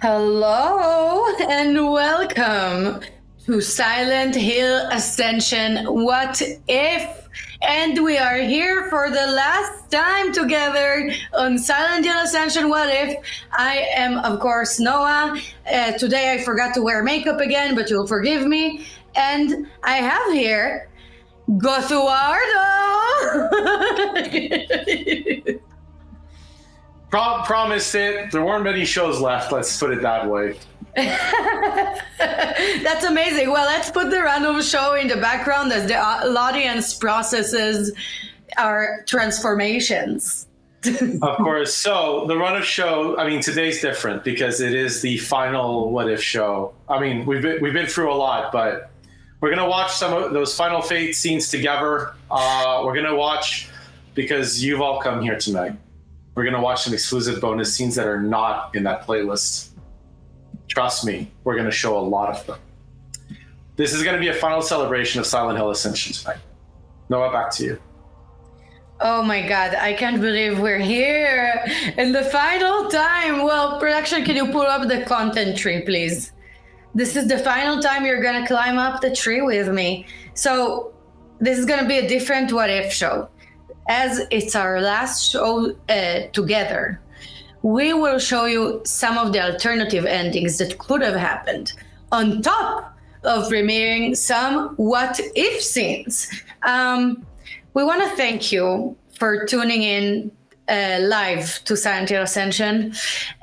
Hello and welcome to Silent Hill Ascension. What if? And we are here for the last time together on Silent Hill Ascension. What if? I am, of course, Noah. Today I forgot to wear makeup again, but you'll forgive me. And I have here Gothuardo. Promised it. There weren't many shows left. Let's put it that way. That's amazing. Well, let's put the random show in the background as the audience processes our transformations. Of course. So the run of show, today's different because it is the final What If show. We've been through a lot, but we're going to watch some of those Final Fate scenes together. We're going to watch, because you've all come here tonight, we're going to watch some exclusive bonus scenes that are not in that playlist. Trust me, we're going to show a lot of them. This is going to be a final celebration of Silent Hill Ascension tonight. Noah, back to you. Oh my God, I can't believe we're here in the final time. Well, production, can you pull up the content tree, please? This is the final time you're going to climb up the tree with me. So this is going to be a different What If show. As it's our last show together, we will show you some of the alternative endings that could have happened, on top of premiering some what if scenes. We want to thank you for tuning in live to Silent Hill Ascension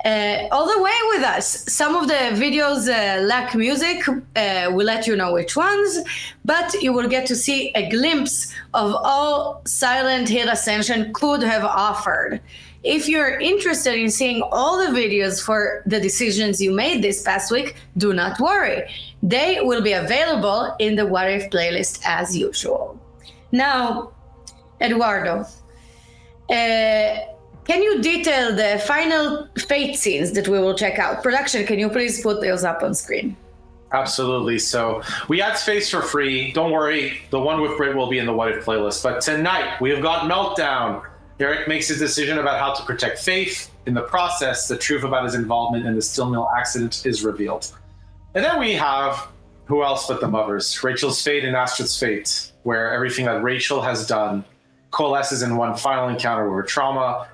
all the way with us. Some of the videos lack music. We'll let you know which ones, but you will get to see a glimpse of all Silent Hill Ascension could have offered. If you're interested in seeing all the videos for the decisions you made this past week, do not worry. They will be available in the What If playlist as usual. Now, Eduardo, can you detail the final fate scenes that we will check out? Production, can you please put those up on screen? Absolutely. So we add space for free. Don't worry, the one with Brit will be in the What If playlist. But tonight we have got Meltdown. Eric makes a decision about how to protect Faith. In the process, the truth about his involvement in the steel mill accident is revealed. And then we have, who else but the mothers, Rachel's fate and Astrid's fate, where everything that Rachel has done coalesces in one final encounter with her trauma.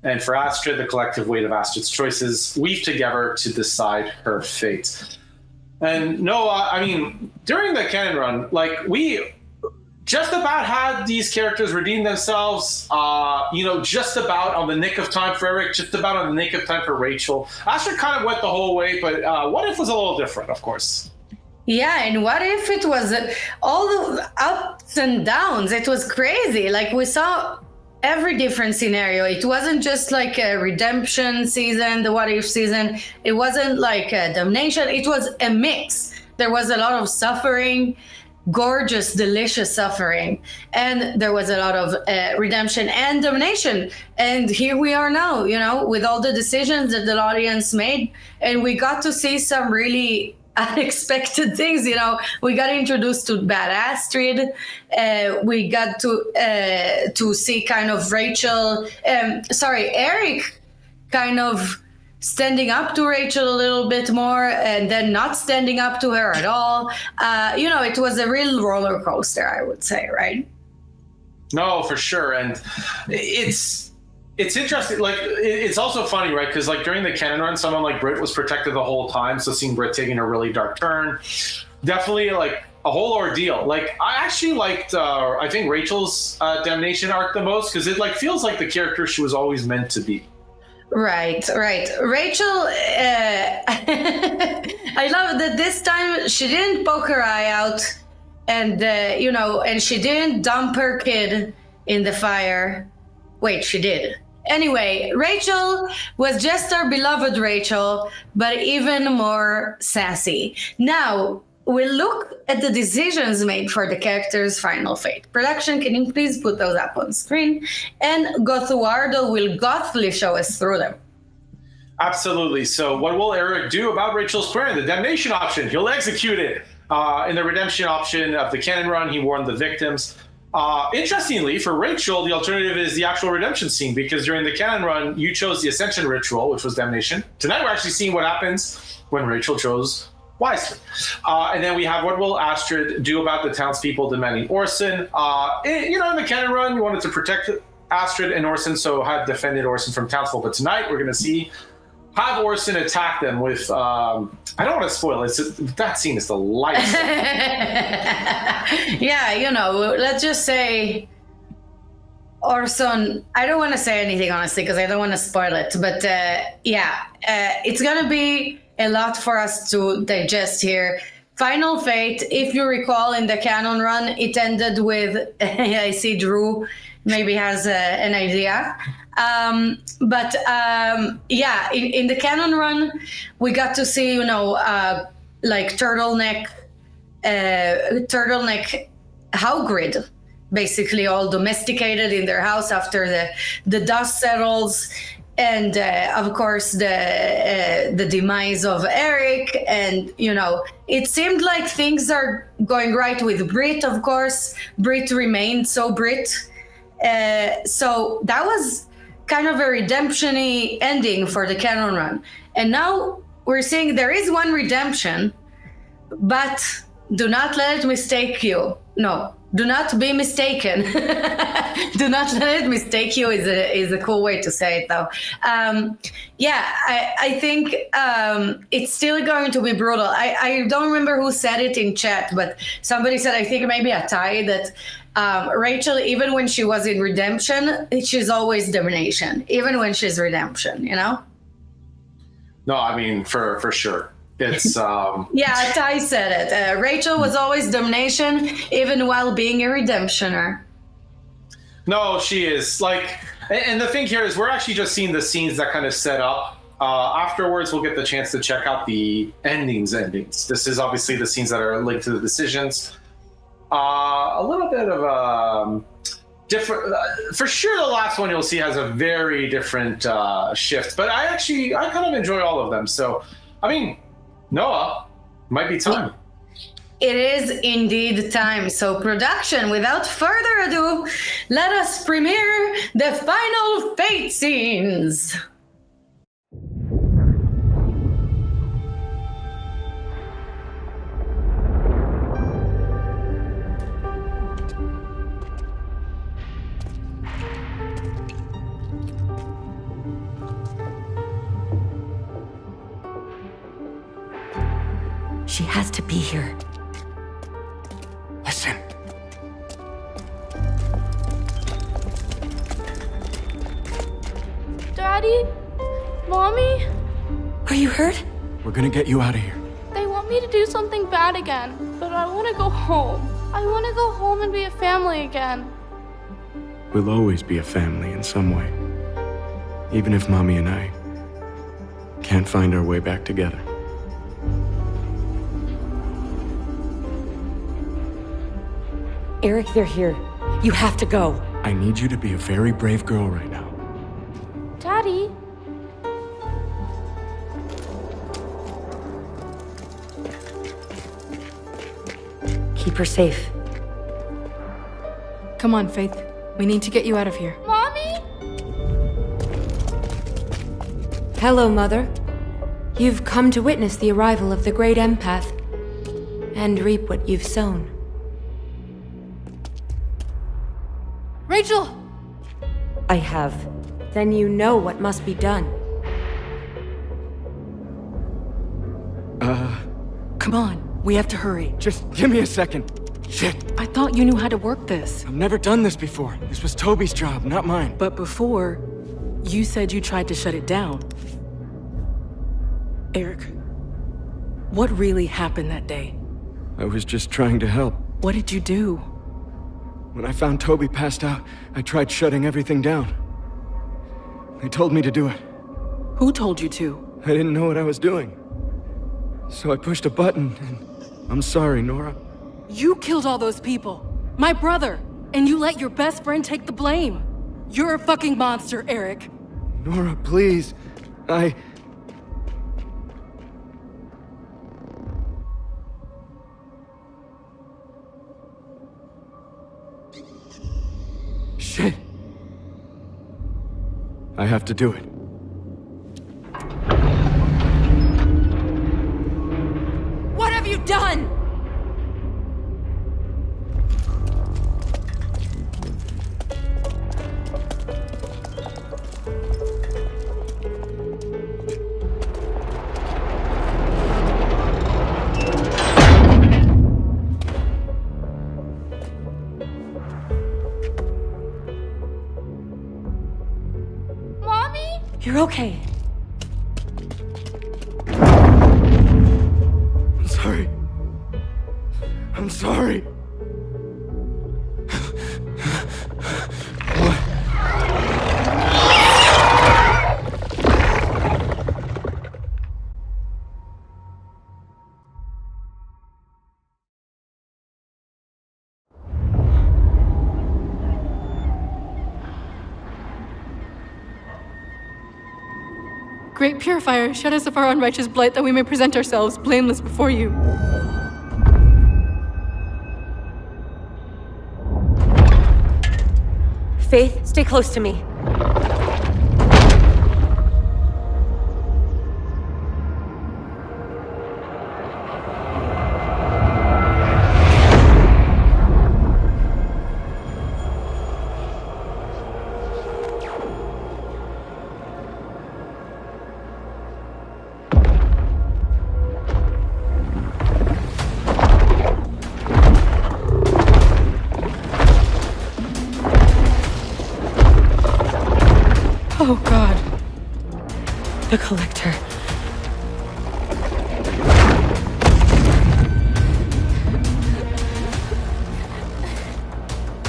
And for Astrid, the collective weight of Astrid's choices weave together to decide her fate. And Noah, during the canon run, we just about had these characters redeem themselves, just about on the nick of time for Eric, just about on the nick of time for Rachel. Astrid kind of went the whole way, but What If was a little different, of course. Yeah, and what if it was all the ups and downs? It was crazy. We saw every different scenario. It wasn't just like a redemption season, the What If season. It wasn't like a damnation. It was a mix. There was a lot of suffering, gorgeous, delicious suffering. And there was a lot of redemption and damnation. And here we are now, with all the decisions that the audience made. And we got to see some really unexpected things. We got introduced to bad Astrid. We got to see kind of Eric kind of standing up to Rachel a little bit more and then not standing up to her at all. It was a real roller coaster, I would say, right? No, for sure. And it's interesting. It's also funny, right? Because during the canon run, someone like Brit was protected the whole time. So seeing Brit taking a really dark turn, definitely a whole ordeal. I actually liked, I think Rachel's damnation arc the most because it feels like the character she was always meant to be. Right. Rachel, I love that this time she didn't poke her eye out and, and she didn't dump her kid in the fire. Wait, she did. Anyway, Rachel was just our beloved Rachel, but even more sassy. Now, we'll look at the decisions made for the character's final fate. Production, can you please put those up on screen? And Gothuardo will gothly show us through them. Absolutely. So what will Eric do about Rachel's plan? The damnation option, he'll execute it. In the redemption option of the canon run, he warned the victims. Interestingly, for Rachel, the alternative is the actual redemption scene, because during the canon run, you chose the Ascension ritual, which was damnation. Tonight, we're actually seeing what happens when Rachel chose wisely. And then we have what will Astrid do about the townspeople demanding Orson. In the canon run, you wanted to protect Astrid and Orson, so had defended Orson from townsfolk. But tonight, we're going to have Orson attack them with, I don't want to spoil it, that scene is delightful. Yeah, let's just say Orson, I don't want to say anything, honestly, because I don't want to spoil it. But it's going to be a lot for us to digest here. Final Fate, if you recall, in the canon run, it ended with, I see Drew maybe has an idea. In the canon run, we got to see, turtleneck Howgrid, basically all domesticated in their house after the dust settles, and of course the demise of Eric, and it seemed like things are going right with Brit. Of course, Brit remained so Brit, so that was kind of a redemption-y ending for the canon run. And now we're seeing there is one redemption, but do not let it mistake you. No, do not be mistaken. Do not let it mistake you is a cool way to say it, though. I think it's still going to be brutal. I don't remember who said it in chat, but somebody said, I think maybe Atae, that Rachel, even when she was in redemption, she's always domination, even when she's redemption, No, I mean, for sure. It's yeah, Ty said it. Rachel was always domination, even while being a redemptioner. No, she is. And the thing here is we're actually just seeing the scenes that kind of set up. Afterwards, we'll get the chance to check out the endings. This is obviously the scenes that are linked to the decisions. A little bit of different. For sure, the last one you'll see has a very different shift. But I kind of enjoy all of them. So, I mean, Noah, might be time. It is indeed time. So, production, without further ado, let us premiere the final fate scenes. She has to be here. Listen. Daddy? Mommy? Are you hurt? We're gonna get you out of here. They want me to do something bad again, but I want to go home. I want to go home and be a family again. We'll always be a family in some way. Even if Mommy and I can't find our way back together. Eric, they're here. You have to go. I need you to be a very brave girl right now. Daddy? Keep her safe. Come on, Faith. We need to get you out of here. Mommy? Hello, Mother. You've come to witness the arrival of the great empath and reap what you've sown. Rachel! I have. Then you know what must be done. Come on, we have to hurry. Just give me a second. Shit. I thought you knew how to work this. I've never done this before. This was Toby's job, not mine. But before, you said you tried to shut it down. Eric, what really happened that day? I was just trying to help. What did you do? When I found Toby passed out, I tried shutting everything down. They told me to do it. Who told you to? I didn't know what I was doing. So I pushed a button, and I'm sorry, Nora. You killed all those people. My brother. And you let your best friend take the blame. You're a fucking monster, Eric. Nora, please. Shit. I have to do it. What have you done? Mommy? You're okay. I'm sorry. I'm sorry. What? Great Purifier, shed us of our unrighteous blight that we may present ourselves blameless before you. Faith, stay close to me. Oh, God. The Collector.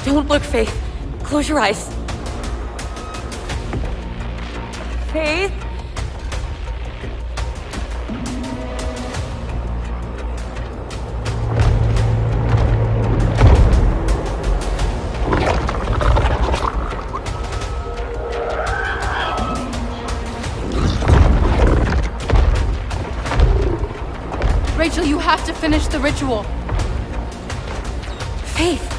Don't look, Faith. Close your eyes. Faith? Rachel, you have to finish the ritual. Faith!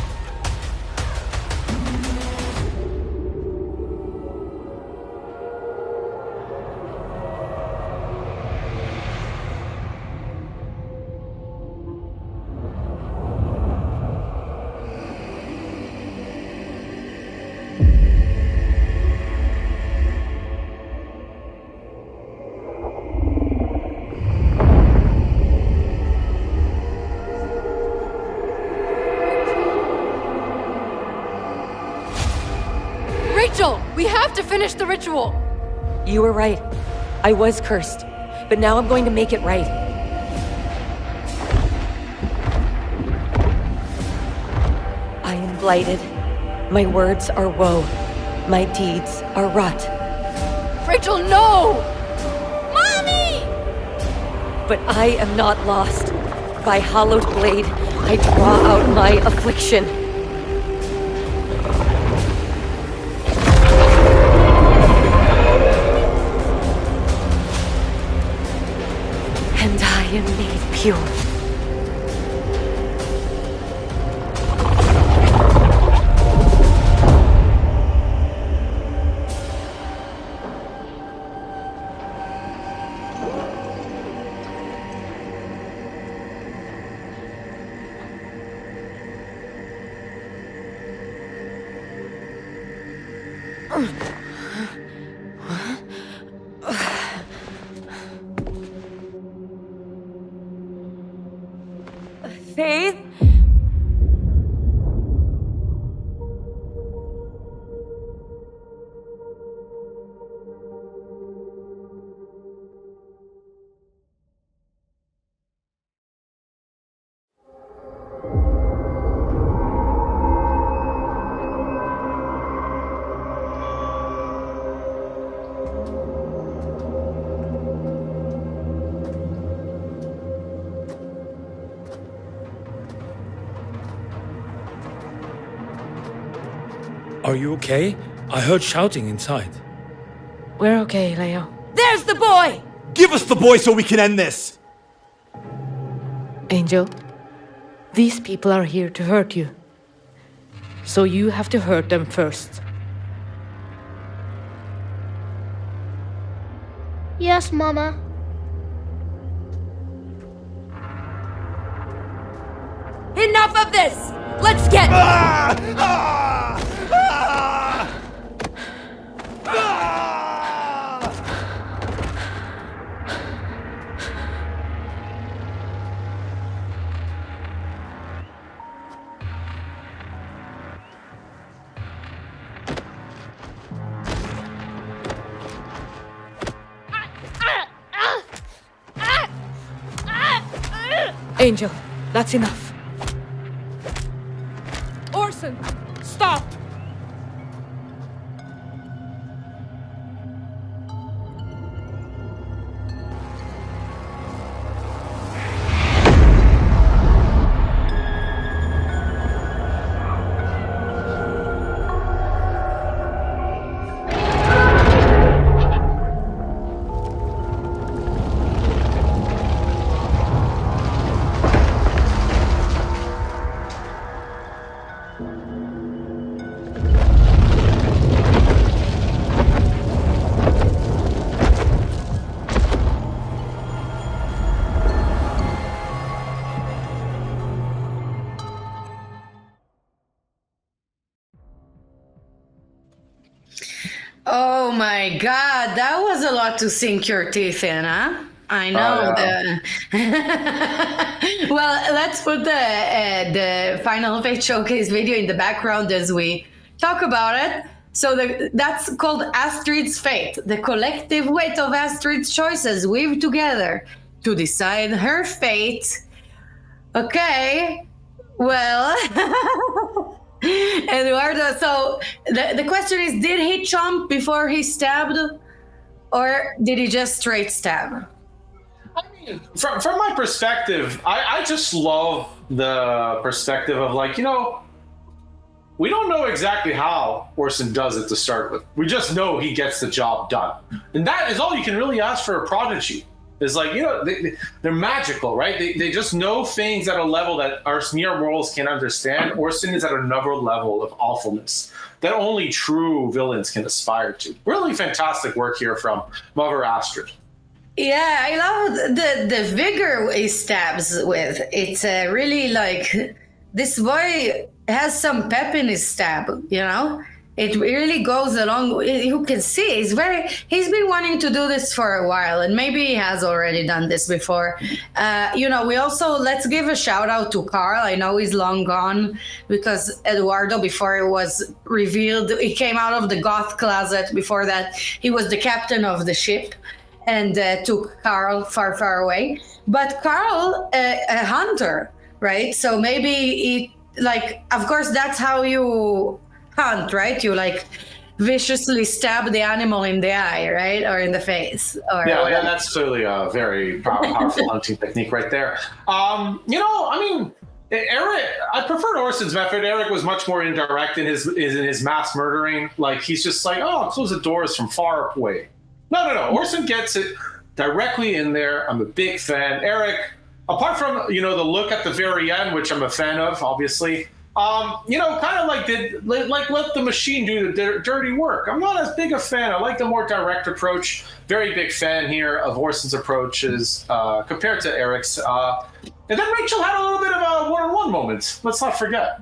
Rachel, we have to finish the ritual. You were right. I was cursed. But now I'm going to make it right. I am blighted. My words are woe. My deeds are rot. Rachel, no! Mommy! But I am not lost. By hallowed blade, I draw out my affliction. And I am made pure. Faith? Are you okay? I heard shouting inside. We're okay, Leo. There's the boy! Give us the boy so we can end this! Angel, these people are here to hurt you. So you have to hurt them first. Yes, Mama. Enough of this! Let's get... Angel, that's enough. Orson, stop! Oh my God, that was a lot to sink your teeth in, huh? I know. Well, let's put the Final Fate Showcase video in the background as we talk about it. So that's called Astrid's Fate. The collective weight of Astrid's choices weave together to decide her fate. Okay, well... Eduardo, so the question is, did he chomp before he stabbed, or did he just straight stab? I mean, from my perspective, I just love the perspective of, like, you know, we don't know exactly how Orson does it to start with. We just know he gets the job done. And that is all you can really ask for a prodigy. It's like, you know, they're magical, right? They just know things at a level that our mere mortals can't understand. Orson is at another level of awfulness that only true villains can aspire to. Really fantastic work here from Mother Astrid. Yeah, I love the vigor he stabs with. It's really like, this boy has some pep in his stab, you know? It really goes along. You can see he's been wanting to do this for a while, and maybe he has already done this before. You know, let's give a shout out to Carl. I know he's long gone because Eduardo, before it was revealed, he came out of the goth closet. Before that, he was the captain of the ship and took Carl far, far away. But Carl, a hunter, right? So maybe of course, that's how you hunt, right? You like viciously stab the animal in the eye, right? Or in the face. Or yeah, that's clearly a very powerful hunting technique right there. You know, I mean, Eric, I preferred Orson's method. Eric was much more indirect in his mass murdering. Like, he's just like, oh, I'll close the doors from far away. No. Orson gets it directly in there. I'm a big fan. Eric, apart from, you know, the look at the very end, which I'm a fan of, obviously, you know, kind of like let the machine do the dirty work. I'm not as big a fan. I like the more direct approach. Very big fan here of Orson's approaches compared to Eric's. And then Rachel had a little bit of a one-on-one moment. Let's not forget.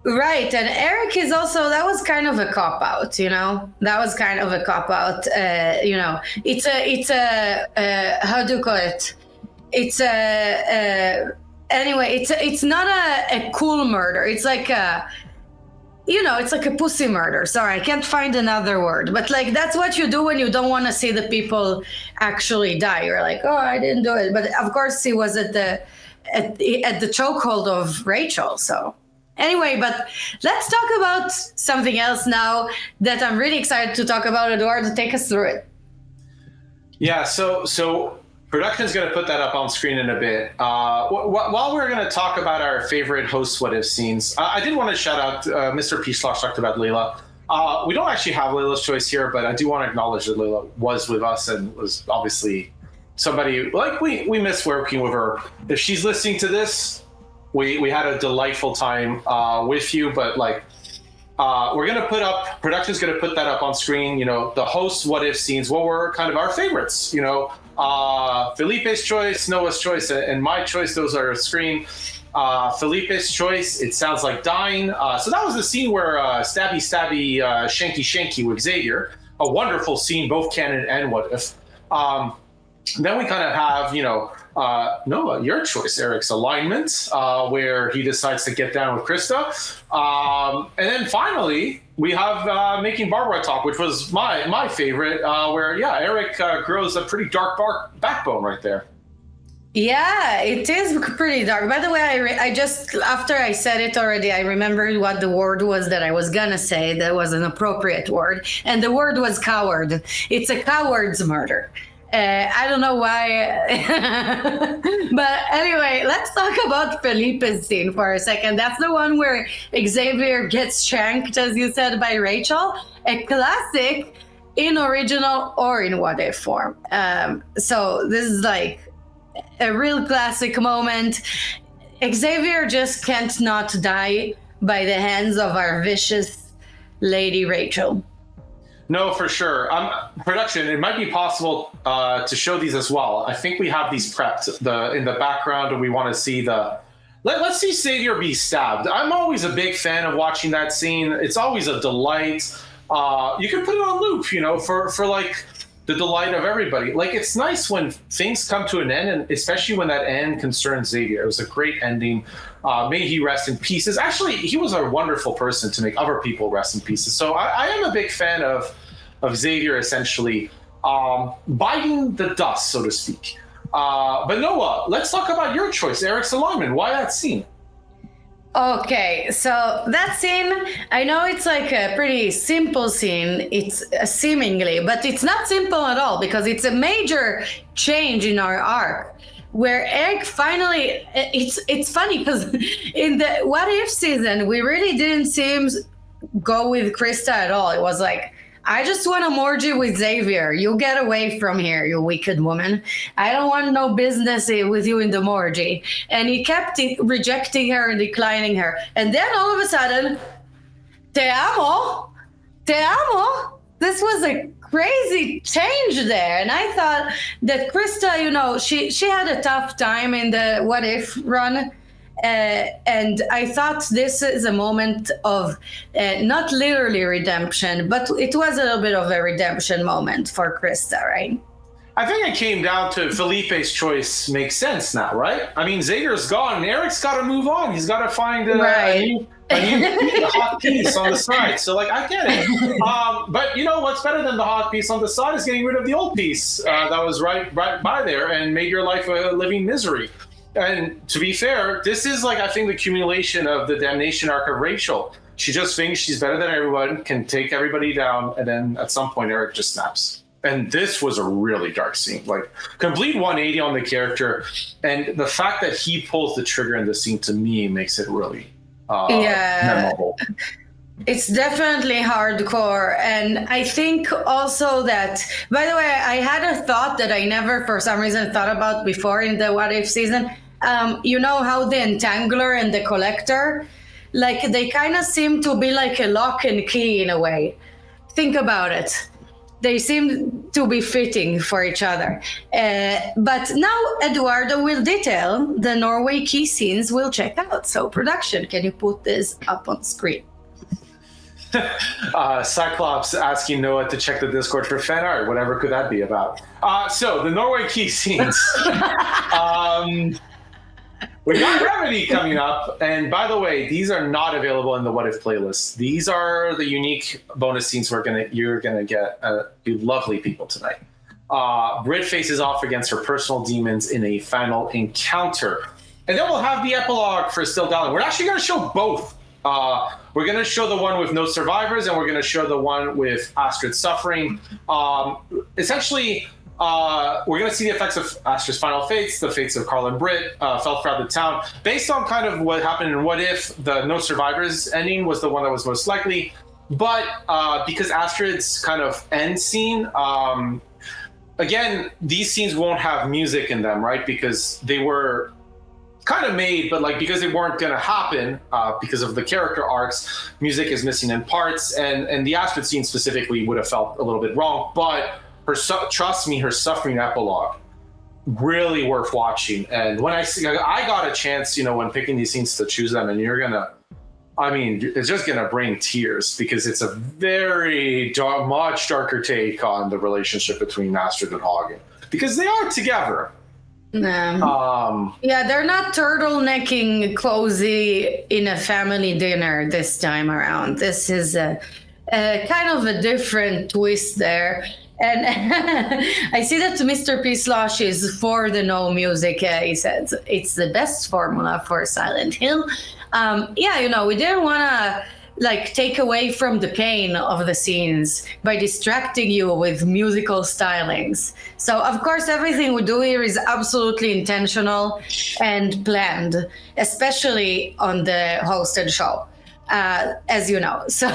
Right, and Eric is also, that was kind of a cop-out, you know? That was kind of a cop-out, you know? It's a how do you call it? It's anyway, it's not a cool murder. It's like it's like a pussy murder. Sorry, I can't find another word. But like, that's what you do when you don't want to see the people actually die. You're like, oh, I didn't do it. But of course, he was at the chokehold of Rachel. So anyway, but let's talk about something else now that I'm really excited to talk about. Eduardo, take us through it. Yeah. So. Production's going to put that up on screen in a bit. While we're going to talk about our favorite host what if scenes, I did want to shout out Mr. P. Slosh talked about Layla. We don't actually have Layla's choice here, but I do want to acknowledge that Layla was with us and was obviously somebody, like, we miss working with her. If she's listening to this, we had a delightful time with you, but like, we're going to put up, production's going to put that up on screen, the host what if scenes, what were kind of our favorites, Felipe's choice, Noah's choice, and my choice. Those are screen. Felipe's choice, it sounds like dying. So that was the scene where stabby, shanky with Xavier. A wonderful scene, both canon and what if. Then we kind of have, Noah, your choice, Eric's alignment, where he decides to get down with Krista. And then finally, we have Making Barbara Talk, which was my favorite, where, Eric grows a pretty dark backbone right there. Yeah, it is pretty dark. By the way, I just, after I said it already, I remembered what the word was that I was gonna say. That was an appropriate word. And the word was coward. It's a coward's murder. I don't know why. But anyway, let's talk about Felipe's scene for a second. That's the one where Xavier gets shanked, as you said, by Rachel. A classic in original or in what if form. So this is like a real classic moment. Xavier just can't not die by the hands of our vicious Lady Rachel. No, for sure. Production, it might be possible to show these as well. I think we have these prepped in the background, and we want to see let's see Xavier be stabbed. I'm always a big fan of watching that scene. It's always a delight. You can put it on loop, for like the delight of everybody. Like, it's nice when things come to an end, and especially when that end concerns Xavier. It was a great ending. May he rest in pieces. Actually, he was a wonderful person to make other people rest in pieces. So I am a big fan of Xavier essentially biting the dust, so to speak. But Noah, let's talk about your choice, Eric's alignment. Why that scene? Okay, so that scene, I know it's like a pretty simple scene, it's seemingly, but it's not simple at all because it's a major change in our arc. Where Eric finally, it's funny because in the What If season, we really didn't see him go with Krista at all. It was like, I just want to merge you with Xavier. You get away from here, you wicked woman. I don't want no business with you in the Morgie. And he kept rejecting her and declining her. And then all of a sudden, te amo. This was a crazy change there. And I thought that Krista, she had a tough time in the What If run. And I thought this is a moment of not literally redemption, but it was a little bit of a redemption moment for Krista, right? I think it came down to Felipe's choice makes sense now, right? I mean, Xavier's gone, and Eric's got to move on. He's got to find a new hot piece on the side. So, I get it. But what's better than the hot piece on the side is getting rid of the old piece that was right by there and made your life a living misery. And to be fair, this is I think the accumulation of the damnation arc of Rachel. She just thinks she's better than everyone, can take everybody down, and then at some point Eric just snaps. And this was a really dark scene, complete 180 on the character. And the fact that he pulls the trigger in the scene, to me, makes it really memorable. It's definitely hardcore. And I think also that, by the way, I had a thought that I never, for some reason, thought about before in the What If season. You know how the Entangler and the Collector, they kind of seem to be like a lock and key in a way. Think about it. They seem to be fitting for each other. But now Eduardo will detail the Norway key scenes we'll check out. So production, can you put this up on screen? Cyclops asking Noah to check the Discord for fan art. Whatever could that be about? So the Norway key scenes. We got Remedy coming up, and by the way, these are not available in the What If playlist. These are the unique bonus scenes you're gonna get. You lovely people tonight. Brit faces off against her personal demons in a final encounter, and then we'll have the epilogue for Still Darling. We're actually gonna show both. We're going to show the one with no survivors, and we're going to show the one with Astrid suffering. Essentially, we're going to see the effects of Astrid's final fates, the fates of Carl and Britt, felt throughout the town. Based on kind of what happened in What If, the no survivors ending was the one that was most likely. But because Astrid's kind of end scene, again, these scenes won't have music in them, right? Because they were kind of made, but like because they weren't going to happen because of the character arcs, music is missing in parts, and the Astrid scene specifically would have felt a little bit wrong. But trust me, her suffering epilogue really worth watching. And when I got a chance, when picking these scenes to choose them, and it's just gonna bring tears because it's a very much darker take on the relationship between Astrid and Hagen because they are together. Yeah, they're not turtlenecking cozy in a family dinner this time around. This is a kind of a different twist there. And I see that Mr. P. Slosh is for the no music. He says it's the best formula for Silent Hill. We didn't want to take away from the pain of the scenes by distracting you with musical stylings. So of course everything we do here is absolutely intentional and planned, especially on the hosted show, as you know. So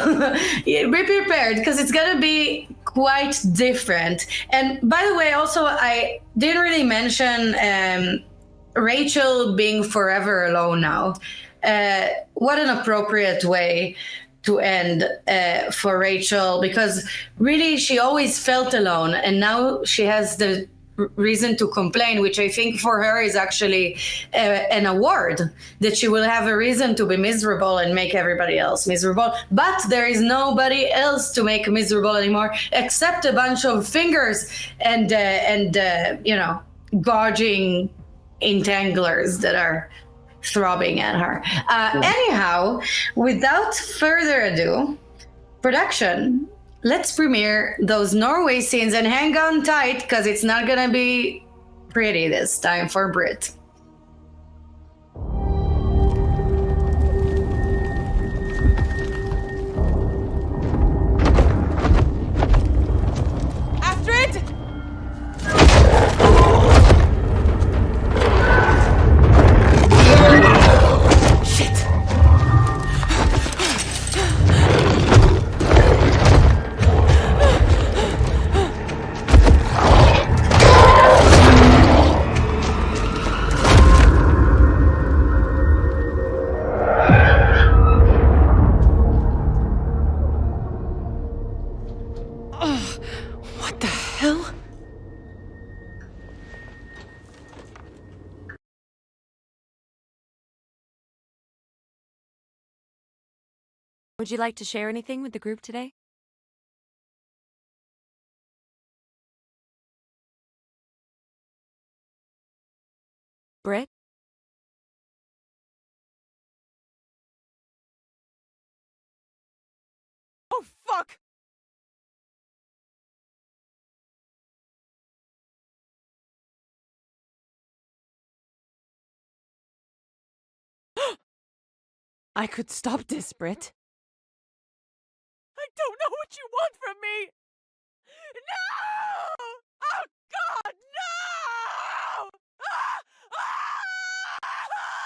be prepared because it's gonna be quite different. And by the way, also I didn't really mention Rachel being forever alone now. What an appropriate way to end for Rachel, because really she always felt alone, and now she has the reason to complain, which I think for her is actually an award, that she will have a reason to be miserable and make everybody else miserable. But there is nobody else to make miserable anymore except a bunch of fingers and gouging entanglers that are throbbing at her. Anyhow, without further ado, production, let's premiere those Norway scenes, and hang on tight because it's not gonna be pretty this time for Brit. Astrid! What the hell? Would you like to share anything with the group today? Britt? Oh, fuck! I could stop this, Britt. I don't know what you want from me! No! Oh, God, no! Ah! Ah! Ah! Ah!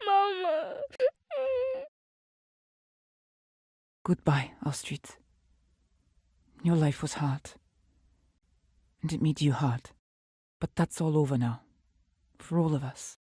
Mama. Goodbye, Astrid. Your life was hard. And it made you hard. But that's all over now. For all of us.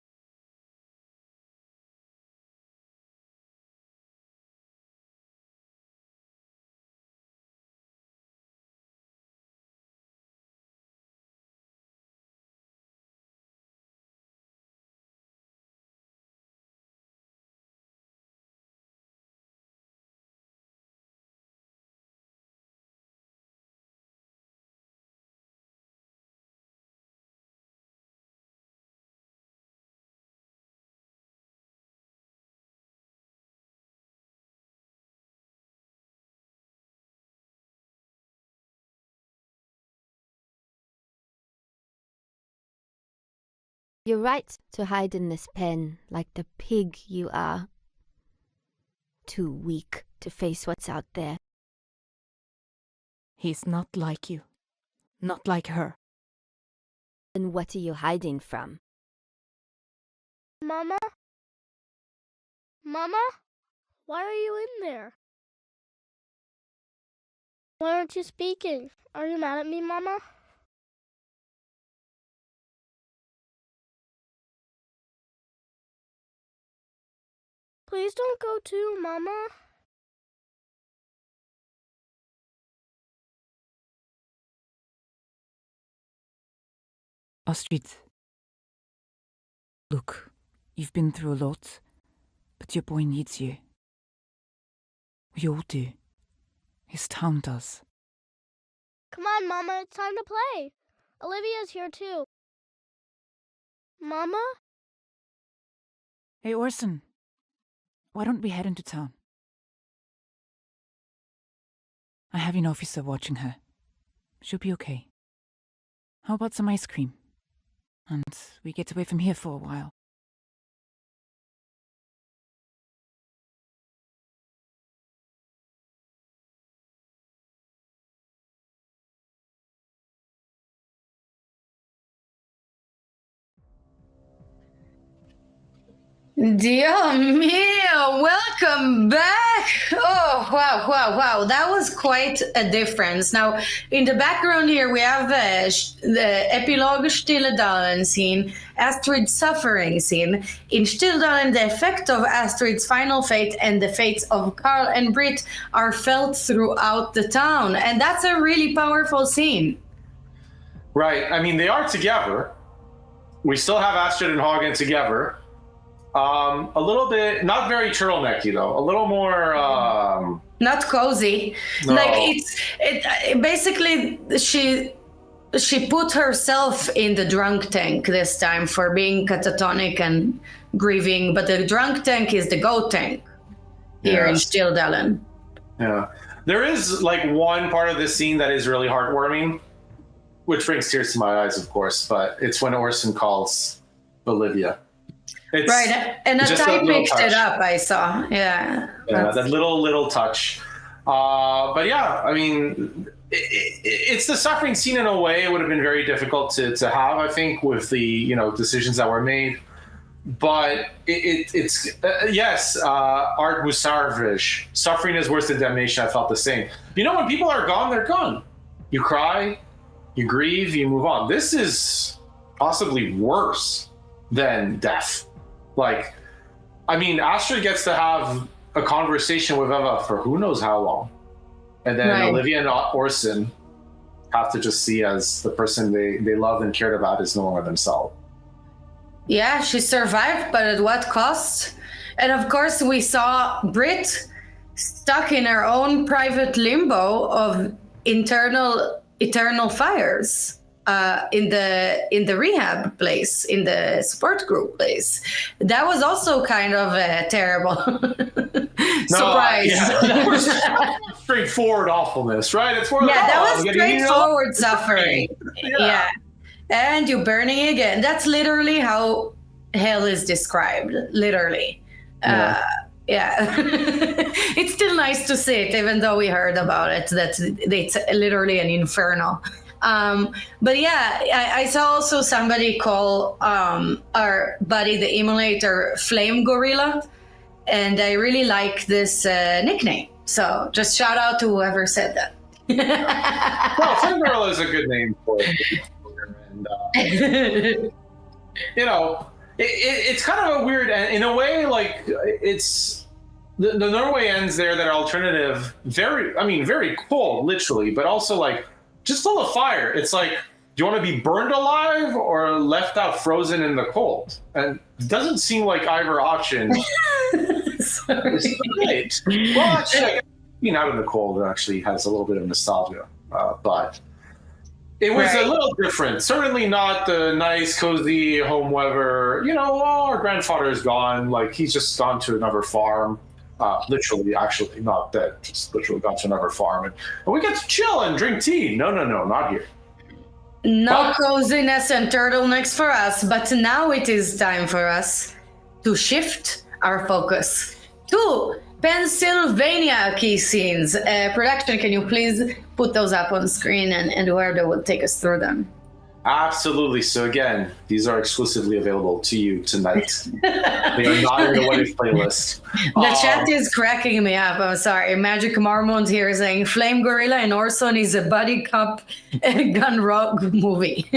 You're right to hide in this pen like the pig you are. Too weak to face what's out there. He's not like you. Not like her. Then what are you hiding from? Mama? Mama? Why are you in there? Why aren't you speaking? Are you mad at me, Mama? Please don't go too, Mama. Astrid. Look, you've been through a lot, but your boy needs you. We all do. His town does. Come on, Mama, it's time to play. Olivia's here too. Mama? Hey, Orson. Why don't we head into town? I have an officer watching her. She'll be okay. How about some ice cream? And we get away from here for a while. Dio mio, welcome back! Oh, wow. That was quite a difference. Now, in the background here, we have the epilogue Stilledalen scene, Astrid's suffering scene. In Stilledalen, the effect of Astrid's final fate and the fates of Carl and Britt are felt throughout the town. And that's a really powerful scene. Right. I mean, they are together. We still have Astrid and Hagen together. A little bit, not very turtlenecky though. A little more. Not cozy. No. Like it basically she put herself in the drunk tank this time for being catatonic and grieving, but the drunk tank is the goat tank here in Stilledalen. Yeah, there is like one part of this scene that is really heartwarming, which brings tears to my eyes, of course. But it's when Orson calls Olivia. It's right, and Atae picked it up, I saw. Yeah, that little touch. But yeah, I mean, it's the suffering scene in a way. It would have been very difficult to have, I think, with the decisions that were made. But it's yes, Art Musarvish. Suffering is worse than damnation. I felt the same. When people are gone, they're gone. You cry, you grieve, you move on. This is possibly worse than death. Like, I mean, Astrid gets to have a conversation with Eva for who knows how long. And then Olivia and Orson have to just see as the person they loved and cared about is no longer themselves. Yeah, she survived, but at what cost? And of course, we saw Britt stuck in her own private limbo of eternal fires. In the rehab place, in the support group place. That was also kind of terrible. Surprise. That was straightforward awfulness, right? It's more that was straightforward suffering. Yeah. And you're burning again. That's literally how hell is described. Literally. Yeah. It's still nice to see it, even though we heard about it, that it's literally an inferno. But yeah, I saw also somebody call our buddy the Immolator Flame Gorilla, and I really like this nickname. So just shout out to whoever said that. Well, Flame Gorilla is a good name for it. And, it's kind of a weird, in a way, like it's the Norway ends there that are alternative, very cold, literally, but also like just full of fire. It's like, do you want to be burned alive or left out frozen in the cold? And it doesn't seem like either option. Sorry. Right. Well, actually, being out in the cold actually has a little bit of nostalgia, but it was a little different. Certainly not the nice, cozy home weather. Our grandfather is gone. Like, he's just gone to another farm. Literally, actually, not dead. Just literally gone to another farm. And we get to chill and drink tea. No, not here. No coziness and turtlenecks for us, but now it is time for us to shift our focus to Pennsylvania key scenes. Production, can you please put those up on screen and where they will take us through them? Absolutely. So again, these are exclusively available to you tonight. They are not in the What If playlist. The chat is cracking me up. I'm sorry. Magic Marmont here saying Flame Gorilla and Orson is a buddy cop gun rogue movie.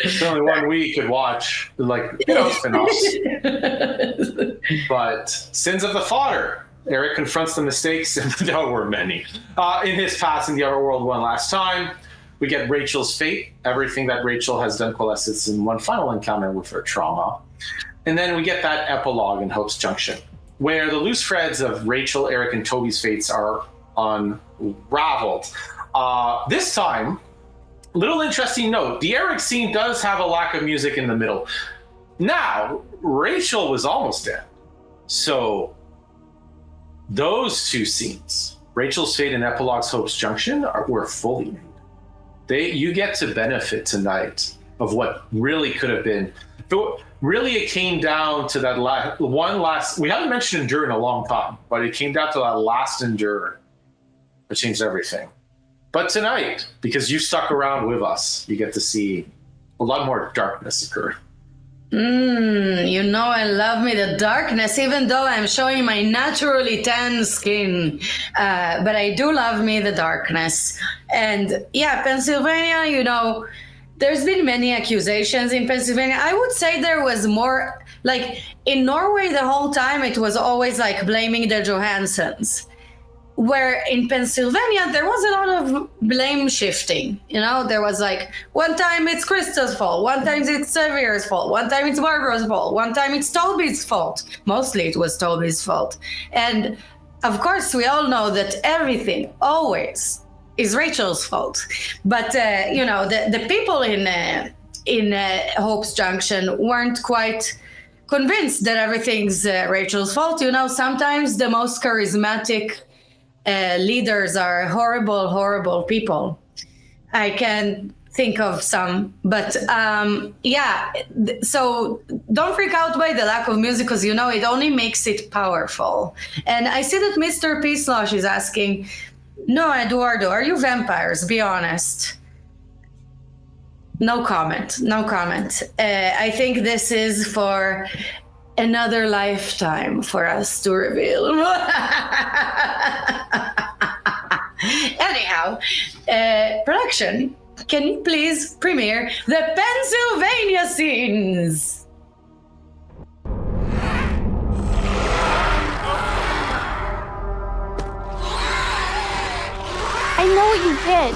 It's the only one we could watch, spin-offs. But Sins of the Father. Eric confronts the mistakes, and there were many, in his past in the other world one last time. We get Rachel's fate. Everything that Rachel has done coalesces in one final encounter with her trauma. And then we get that epilogue in Hope's Junction, where the loose threads of Rachel, Eric, and Toby's fates are unraveled. This time, little interesting note, the Eric scene does have a lack of music in the middle. Now, Rachel was almost dead. So those two scenes, Rachel's fate and Epilogue's Hope's Junction, were fully made. You get to benefit tonight of what really could have been. Really, it came down to that last. We haven't mentioned Endure in a long time, but it came down to that last Endure. It changed everything. But tonight, because you stuck around with us, you get to see a lot more darkness occur. You know I love me the darkness, even though I'm showing my naturally tan skin. But I do love me the darkness. And yeah, Pennsylvania, there's been many accusations in Pennsylvania. I would say there was more, in Norway the whole time, it was always blaming the Johansons. Where in Pennsylvania, there was a lot of blame shifting. There was one time it's Krista's fault, one time it's Sevier's fault, one time it's Barbara's fault, one time it's Toby's fault. Mostly it was Toby's fault. And of course, we all know that everything always is Rachel's fault. But, the people in Hope's Junction weren't quite convinced that everything's Rachel's fault. Sometimes the most charismatic leaders are horrible, horrible people. I can think of some, but so don't freak out by the lack of music, because it only makes it powerful. And I see that Mr. Peacelosh is asking, no, Eduardo, are you vampires? Be honest. No comment. I think this is for another lifetime for us to reveal. Anyhow, production, can you please premiere the Pennsylvania scenes? I know what you did.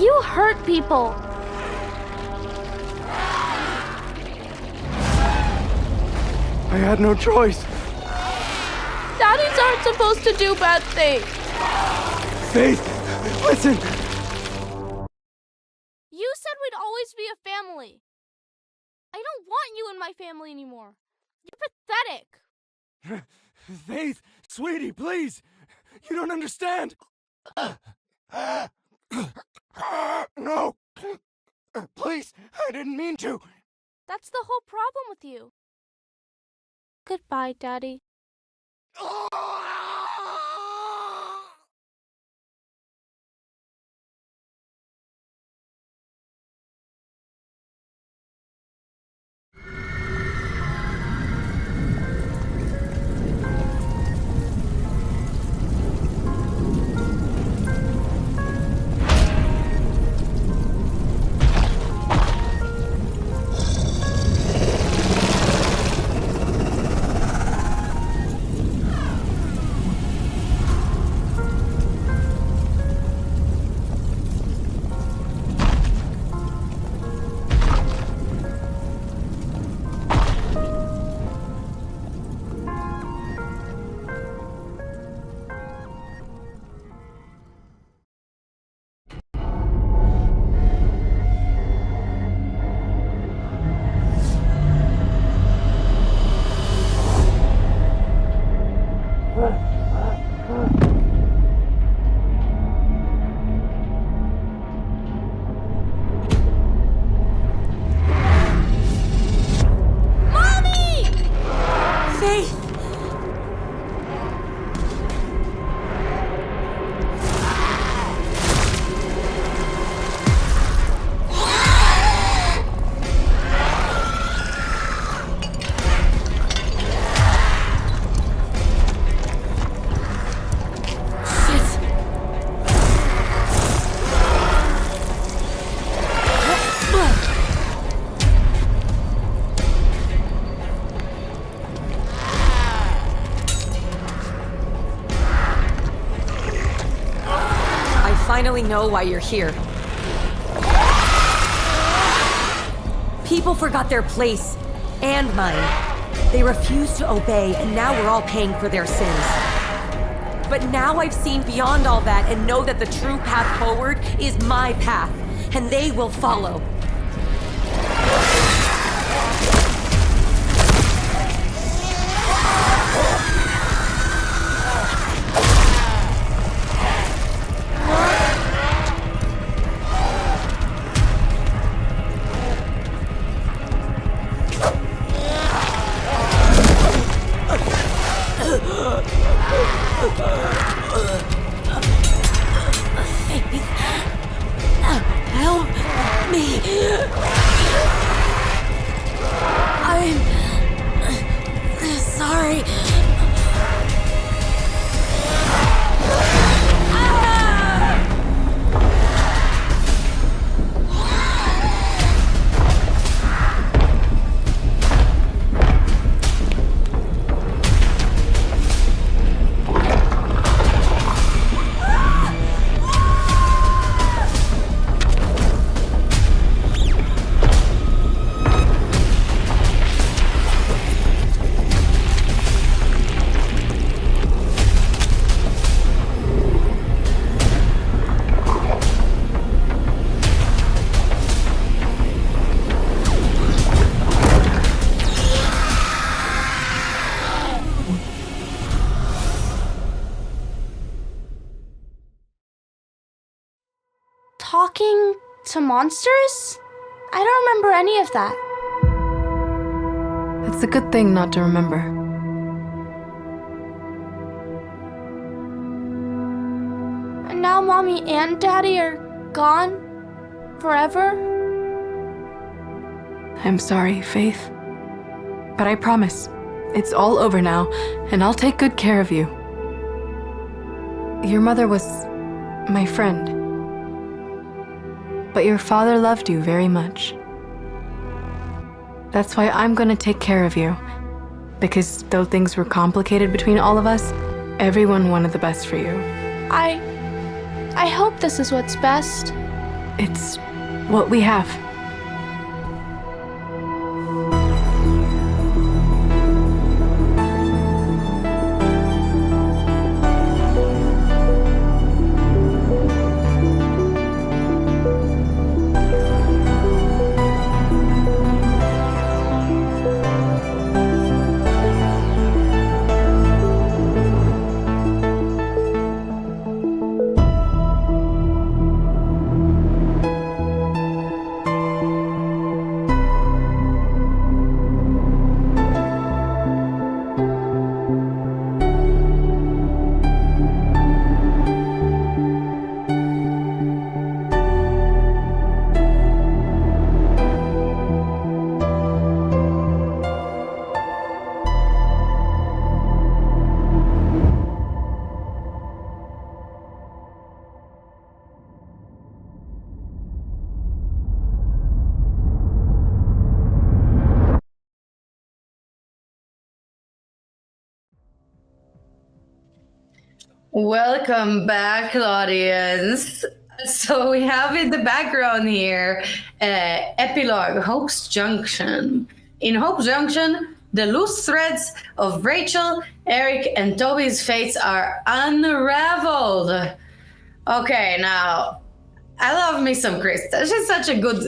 You hurt people. I had no choice. Daddies aren't supposed to do bad things. Faith, listen. You said we'd always be a family. I don't want you in my family anymore. You're pathetic. Faith, sweetie, please. You don't understand. No. Please, I didn't mean to. That's the whole problem with you. Goodbye, Daddy. finally know why you're here. People forgot their place, and mine. They refused to obey, and now we're all paying for their sins. But now I've seen beyond all that and know that the true path forward is my path, and they will follow. Help me! I'm sorry. Talking to monsters? I don't remember any of that. It's a good thing not to remember. And now Mommy and Daddy are gone? Forever? I'm sorry, Faith. But I promise, it's all over now, and I'll take good care of you. Your mother was my friend. But your father loved you very much. That's why I'm gonna take care of you. Because though things were complicated between all of us, everyone wanted the best for you. I hope this is what's best. It's what we have. Welcome back, audience. So we have in the background here, epilogue, Hope's Junction. In Hope's Junction, the loose threads of Rachel, Eric, and Toby's fates are unraveled. Okay, now, I love me some Krista.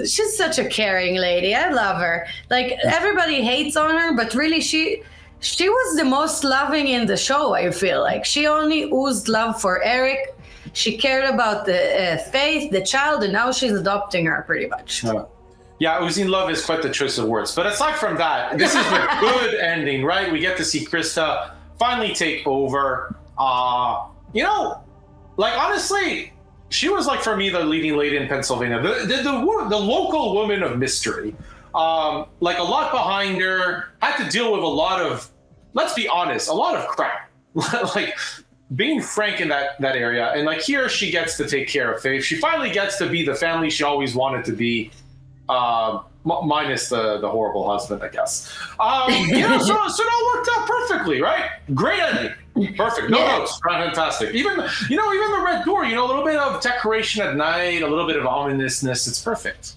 She's such a caring lady. I love her. Like, everybody hates on her, but really she was the most loving in the show, I feel like. She only oozed love for Eric. She cared about the Faith, the child, and now she's adopting her, pretty much. Yeah, oozing love is quite the choice of words. But aside from that, this is a good ending, right? We get to see Krista finally take over. Honestly, she was like, for me, the leading lady in Pennsylvania, the local woman of mystery. Like a lot behind her, had to deal with a lot of, let's be honest, a lot of crap. Like being frank in that area. And like here she gets to take care of Faith. She finally gets to be the family she always wanted to be. minus the horrible husband, I guess. Yeah, so that worked out perfectly, right? Great ending. Perfect. No notes. Fantastic. Even the red door, a little bit of decoration at night, a little bit of ominousness. It's perfect.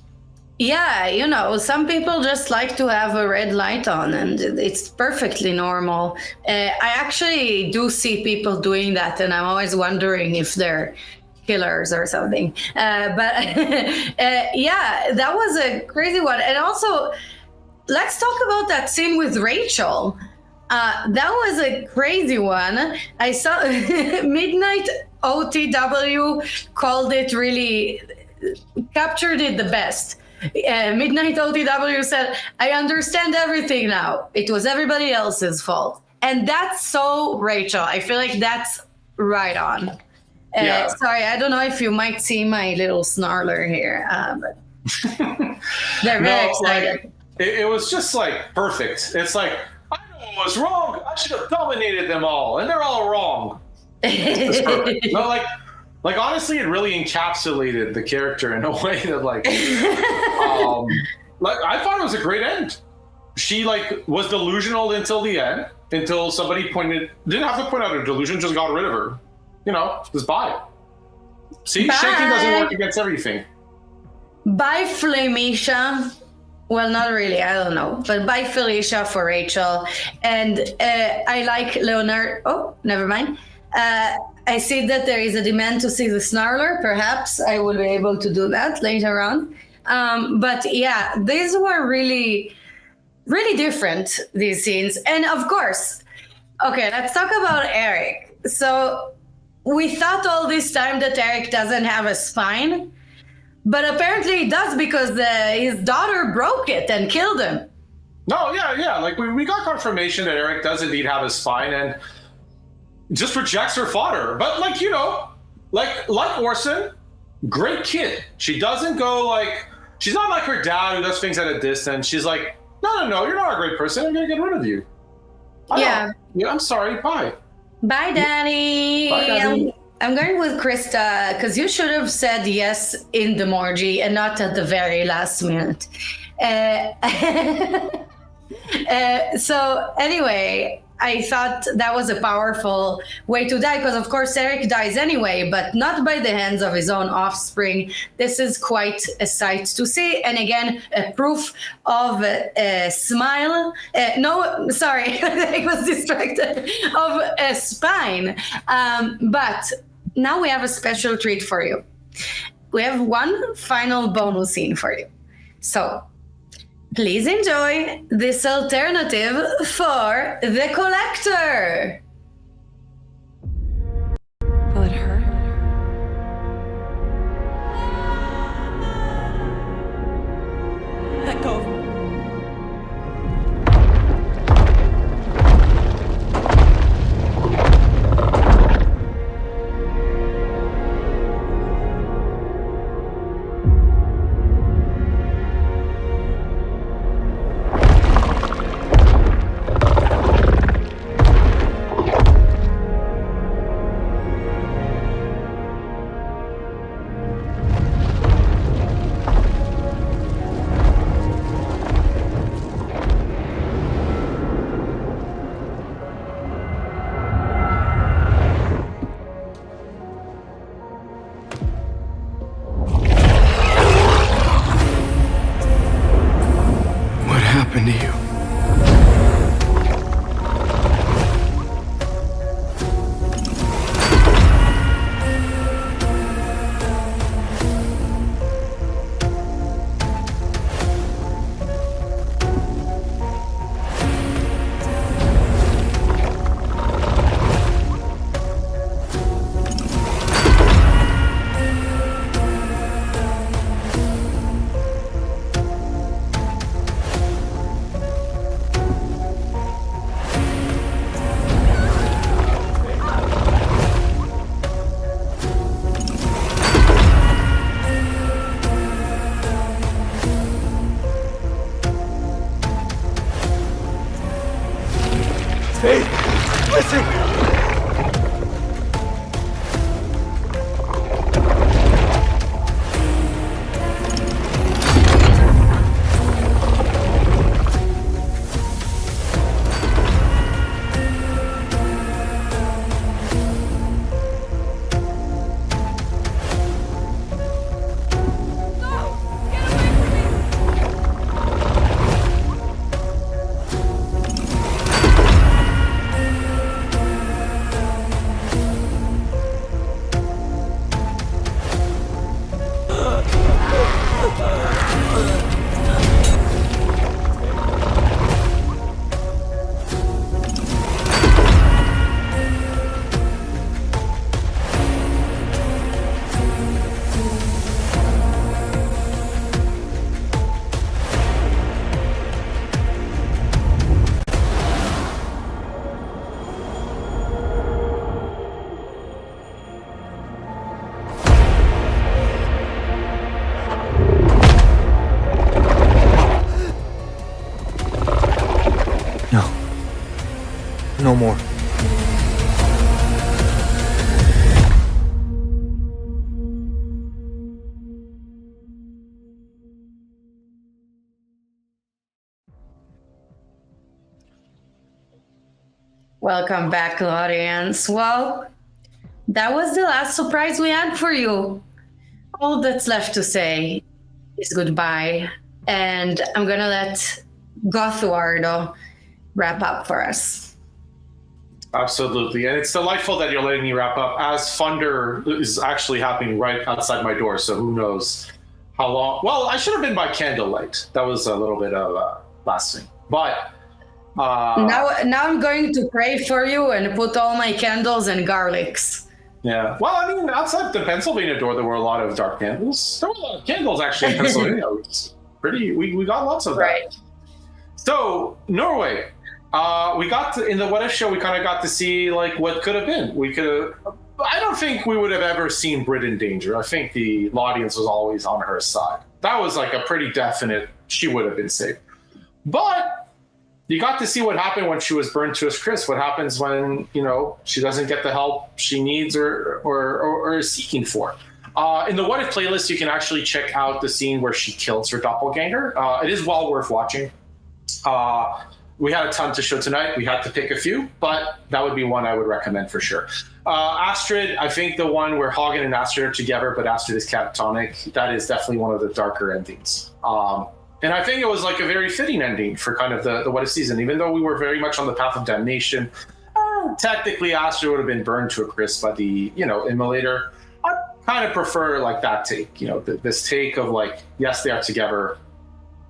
Yeah, some people just like to have a red light on, and it's perfectly normal. I actually do see people doing that, and I'm always wondering if they're killers or something. But yeah, that was a crazy one. And also, let's talk about that scene with Rachel. That was a crazy one. I saw Midnight OTW called it really, captured it the best. Midnight OTW said, I understand everything now. It was everybody else's fault. And that's so Rachel. I feel like that's right on. Sorry, I don't know if you might see my little snarler here, but they're very excited. It was just perfect. It's I know what was wrong. I should have dominated them all, and they're all wrong. It's perfect. No, honestly, it really encapsulated the character in a way that I thought it was a great end. She was delusional until the end, until somebody didn't have to point out her delusion, just got rid of her. Just bye. See, bye. Shaking doesn't work against everything. Bye, Felicia. Well, not really, I don't know. But bye, Felicia for Rachel. And I like Leonard. Oh, never mind. I see that there is a demand to see the Snarler. Perhaps I will be able to do that later on. But yeah, these were really, really different, these scenes. And of course, okay, let's talk about Eric. So we thought all this time that Eric doesn't have a spine, but apparently he does because his daughter broke it and killed him. No, yeah. We got confirmation that Eric does indeed have a spine and just rejects her fodder. But like Orson, great kid. She doesn't go she's not like her dad who does things at a distance. She's like, no, you're not a great person. I'm gonna get rid of you. Yeah, I'm sorry. Bye. Bye, Daddy. Bye, Daddy. I'm going with Krista because you should have said yes in the Morgie and not at the very last minute. So anyway, I thought that was a powerful way to die because, of course, Eric dies anyway, but not by the hands of his own offspring. This is quite a sight to see. And again, a proof of a smile. No, sorry, I was distracted. Of a spine. But now we have a special treat for you. We have one final bonus scene for you. So please enjoy this alternative for the Collector. Will it hurt? Let go. happened to you? Hey, listen! No more. Welcome back, audience. Well, that was the last surprise we had for you. All that's left to say is goodbye, and I'm gonna let Gothuardo wrap up for us. Absolutely, and it's delightful that you're letting me wrap up, as Thunder is actually happening right outside my door, so who knows how long. Well, I should have been by candlelight. That was a little bit of lasting, but now I'm going to pray for you and put all my candles and garlics. Yeah. Well, I mean, outside the Pennsylvania door, there were a lot of dark candles. There were a lot of candles actually in Pennsylvania. We got lots of that. Right. So Norway, we got to, in the What If show, we kind of got to see like what could have been. We could have. I don't think we would have ever seen Brit in danger. I think the audience was always on her side. That was like a pretty definite. She would have been safe, but. You got to see what happened when she was burned to a crisp. What happens when, she doesn't get the help she needs or is seeking for. In the What If playlist, you can actually check out the scene where she kills her doppelganger. It is well worth watching. We had a ton to show tonight. We had to pick a few, but that would be one I would recommend for sure. Astrid, I think the one where Hagen and Astrid are together, but Astrid is catatonic, that is definitely one of the darker endings. And I think it was like a very fitting ending for kind of the What If season, even though we were very much on the path of damnation. Technically, Astrid would have been burned to a crisp by the, immolator. I kind of prefer like that take, this take of like, yes, they are together,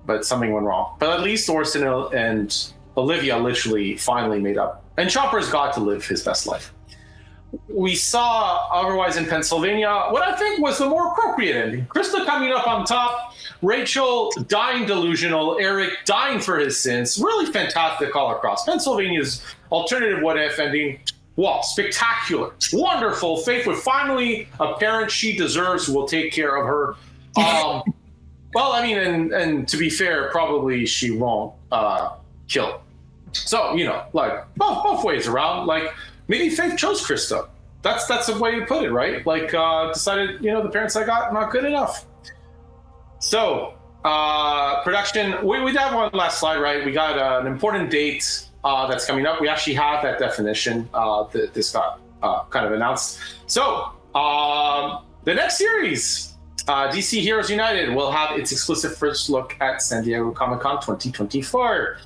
but something went wrong. But at least Orson and Olivia literally finally made up. And Chopper's got to live his best life. We saw otherwise in Pennsylvania what I think was the more appropriate ending. Krista coming up on top, Rachel dying delusional, Eric dying for his sins. Really fantastic all across. Pennsylvania's alternative What If ending, wow, spectacular, wonderful. Faith with finally a parent she deserves who will take care of her. Well, I mean, and to be fair, probably she won't kill. So, like both ways around, like, maybe Faith chose Krista. That's a way to put it, right? Like, decided, the parents I got, not good enough. So, production, we have one last slide, right? We got an important date that's coming up. We actually have that definition. This got kind of announced. So, the next series, DC Heroes United, will have its exclusive first look at San Diego Comic-Con 2024.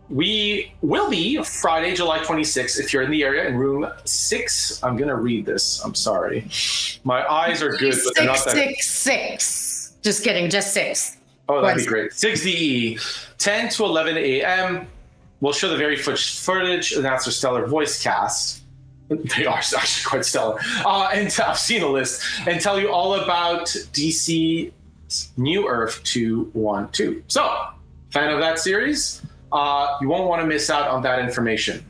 We will be Friday, July 26th, if you're in the area, in room 6. I'm going to read this. I'm sorry. My eyes are good, but they're not that... 666. Just kidding, just 6. Oh, that'd be great. 6 DE, 10 to 11 a.m. We'll show the very first footage, announce their stellar voice cast. They are actually quite stellar. And I've seen a list. And tell you all about DC New Earth 212. So, fan of that series? You won't want to miss out on that information.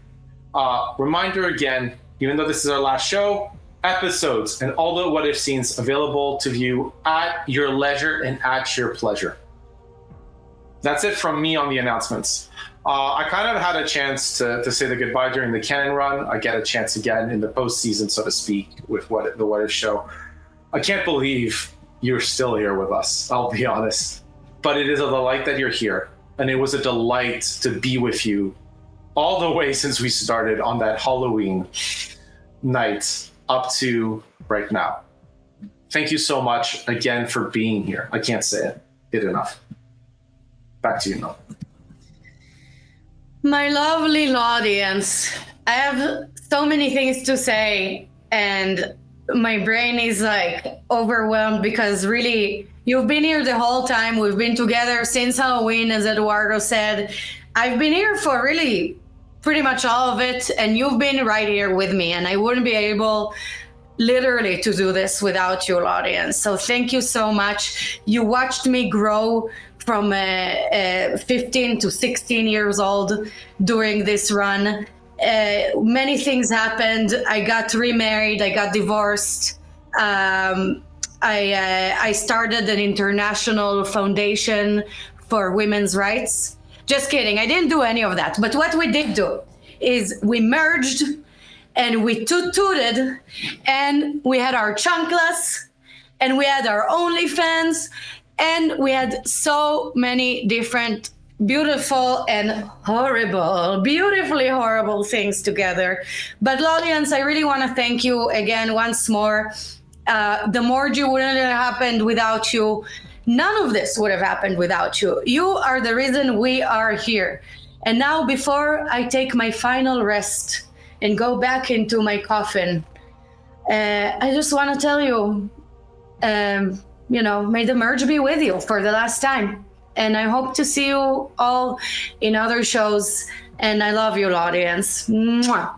Reminder again, even though this is our last show, episodes and all the What If scenes available to view at your leisure and at your pleasure. That's it from me on the announcements. I kind of had a chance to say the goodbye during the canon run. I get a chance again in the postseason, so to speak, with the What If show. I can't believe you're still here with us, I'll be honest. But it is a delight that you're here. And it was a delight to be with you all the way since we started on that Halloween night up to right now. Thank you so much again for being here. I can't say it enough. Back to you, Mel. My lovely audience, I have so many things to say, and my brain is like overwhelmed because really, you've been here the whole time. We've been together since Halloween, as Eduardo said. I've been here for really pretty much all of it, and you've been right here with me, and I wouldn't be able literally to do this without you, audience. So thank you so much. You watched me grow from 15 to 16 years old during this run. Many things happened. I got remarried. I got divorced. I started an international foundation for women's rights. Just kidding. I didn't do any of that. But what we did do is we merged and we tooted and we had our chanclas and we had our OnlyFans and we had so many different beautiful and horrible, beautifully horrible things together. But audience, I really want to thank you again once more. The merge wouldn't have happened without you. None of this would have happened without you. You are the reason we are here. And now, before I take my final rest and go back into my coffin, I just want to tell you, may the merge be with you for the last time. And I hope to see you all in other shows. And I love you, audience. Mwah.